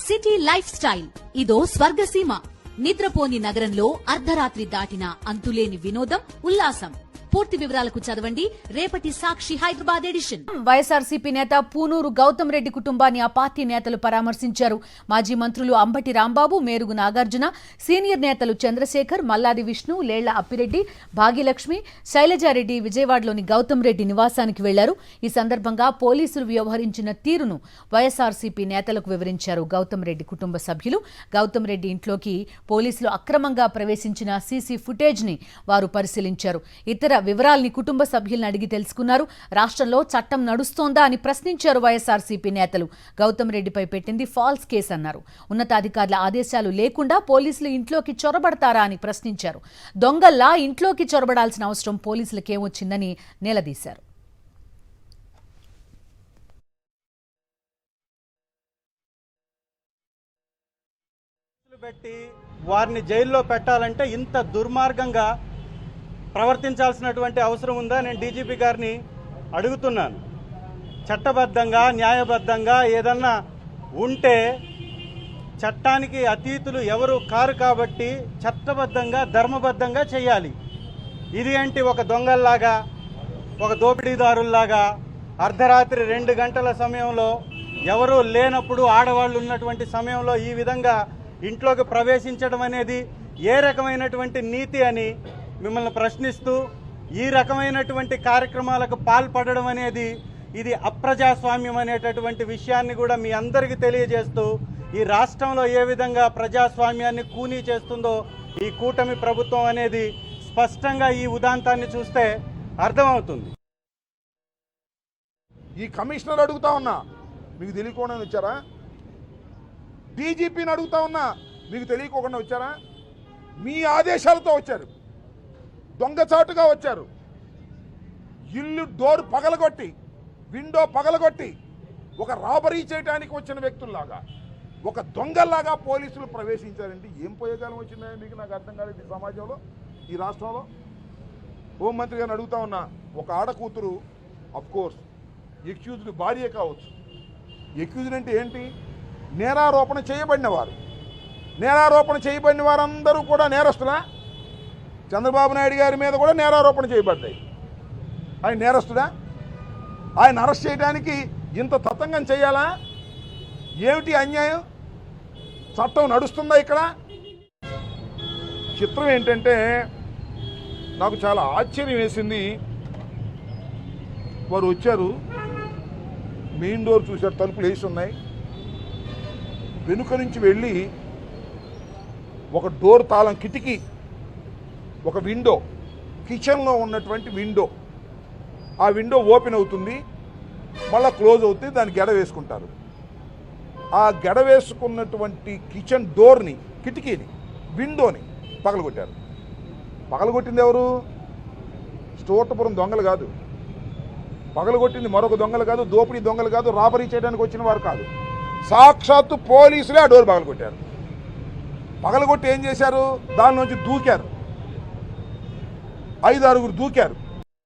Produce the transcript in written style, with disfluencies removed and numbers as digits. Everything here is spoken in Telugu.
సిటీ లైఫ్ స్టైల్ ఇదో స్వర్గసీమ. నిద్రపోని నగరంలో అర్ధరాత్రి దాటిన అంతులేని వినోదం, ఉల్లాసం. పూర్తి వివరాలకు చదవండి రేపటి సాక్షి హైదరాబాద్ ఎడిషన్. వైఎస్ఆర్సీపీ నేత పూనూరు గౌతమ్ రెడ్డి కుటుంబాన్ని ఆ పార్టీ నేతలు పరామర్శించారు. మాజీ మంత్రులు అంబటి రాంబాబు, మేరుగు నాగార్జున, సీనియర్ నేతలు చంద్రశేఖర్, మల్లాది విష్ణు, లేళ్ల అప్పిరెడ్డి, భాగ్యలక్ష్మి, శైలజారెడ్డి విజయవాడలోని గౌతమ్ రెడ్డి నివాసానికి వెళ్లారు. ఈ సందర్భంగా పోలీసులు వ్యవహరించిన తీరును వైఎస్ఆర్సీపీ నేతలకు వివరించారు గౌతమ్ రెడ్డి కుటుంబ సభ్యులు. గౌతమ్ రెడ్డి ఇంట్లోకి పోలీసులు అక్రమంగా ప్రవేశించిన సీసీ ఫుటేజ్ ని వారు పరిశీలించారు. ఇతర వివరాల్ని కుటుంబ సభ్యులను అడిగి తెలుసుకున్నారు. రాష్ట్రంలో చట్టం నడుస్తోందా అని ప్రశ్నించారు వైఎస్ఆర్సీపీ నేతలు. గౌతమ్ రెడ్డిపై పెట్టింది ఫాల్స్ కేసు అన్నారు. ఉన్నతాధికారుల ఆదేశాలు లేకుండా పోలీసులు ఇంట్లోకి చొరబడతారా అని ప్రశ్నించారు. దొంగల్లా ఇంట్లోకి చొరబడాల్సిన అవసరం పోలీసులకేమొచ్చిందని నిలదీశారు. వారిని జైల్లో పెట్టాలంటే ఇంత దుర్మార్గంగా ప్రవర్తించాల్సినటువంటి అవసరం ఉందా? నేను డీజీపీ గారిని అడుగుతున్నాను. చట్టబద్ధంగా, న్యాయబద్ధంగా ఏదన్నా ఉంటే చట్టానికి అతీతులు ఎవరు కారు కాబట్టి చట్టబద్ధంగా, ధర్మబద్ధంగా చేయాలి. ఇది ఏంటి, ఒక దొంగల్లాగా, ఒక దోపిడీదారుల్లాగా అర్ధరాత్రి 2 గంటల సమయంలో ఎవరూ లేనప్పుడు, ఆడవాళ్ళు ఉన్నటువంటి సమయంలో ఈ విధంగా ఇంట్లోకి ప్రవేశించడం అనేది ఏ రకమైనటువంటి నీతి అని మిమ్మల్ని ప్రశ్నిస్తూ, ఈ రకమైనటువంటి కార్యక్రమాలకు పాల్పడడం అనేది ఇది అప్రజాస్వామ్యం అనేటటువంటి విషయాన్ని కూడా మీ అందరికీ తెలియజేస్తూ, ఈ రాష్ట్రంలో ఏ విధంగా ప్రజాస్వామ్యాన్ని కూనీ చేస్తుందో ఈ కూటమి ప్రభుత్వం అనేది స్పష్టంగా ఈ ఉదాంతాన్ని చూస్తే అర్థమవుతుంది. ఈ కమిషనర్ అడుగుతా ఉన్నా, మీకు తెలియకుండా వచ్చారా? డీజీపీని అడుగుతా ఉన్నా, మీకు తెలియకోకుండా వచ్చారా? మీ ఆదేశాలతో వచ్చారు, దొంగచాటుగా వచ్చారు. ఇల్లు డోర్ పగలగొట్టి, విండో పగలగొట్టి ఒక రాబరీ చేయడానికి వచ్చిన వ్యక్తుల్లాగా, ఒక దొంగల్లాగా పోలీసులు ప్రవేశించారంటే ఏం పోయేకాలం వచ్చిందని మీకు నాకు అర్థం కాలేదు. ఈ సమాజంలో, ఈ రాష్ట్రంలో హోంమంత్రి గారిని అడుగుతా ఉన్నా, ఒక ఆడకూతురు అఫ్కోర్స్ ఎక్యూజ్డ్ భార్య కావచ్చు. ఎక్యూజ్డ్ అంటే ఏంటి? నేరారోపణ చేయబడిన వారు. నేరారోపణ చేయబడిన వారందరూ కూడా నేరస్తులా? చంద్రబాబు నాయుడు గారి మీద కూడా నేరారోపణ చేయబడ్డాయి. ఆయన నేరస్తుడా? ఆయన అరెస్ట్ చేయడానికి ఇంత తతంగం చేయాలా? ఏమిటి అన్యాయం? చట్టం నడుస్తుందా ఇక్కడ? చిత్రం ఏంటంటే నాకు చాలా ఆశ్చర్యం వేసింది. వారు వచ్చారు, మెయిన్ డోర్ చూశారు, తలుపులు వేసి ఉన్నాయి. వెనుక నుంచి వెళ్ళి ఒక డోర్ తాళం, కిటికీ, ఒక విండో, కిచెన్లో ఉన్నటువంటి విండో, ఆ విండో ఓపెన్ అవుతుంది, మళ్ళీ క్లోజ్ అవుతుంది, దాన్ని గెడ వేసుకుంటారు. ఆ గెడ వేసుకున్నటువంటి కిచెన్ డోర్ని, కిటికీని, విండోని పగలగొట్టారు. పగలగొట్టింది ఎవరు? స్టోటపురం దొంగలు కాదు, పగలగొట్టింది మరొక దొంగలు కాదు, దోపిడీ దొంగలు కాదు, రాబరీ చేయడానికి వచ్చిన వారు కాదు. సాక్షాత్తు పోలీసులే ఆ డోర్ పగలగొట్టారు. పగలగొట్టి ఏం చేశారు? దాని నుంచి దూకారు, 5-6 దూకారు.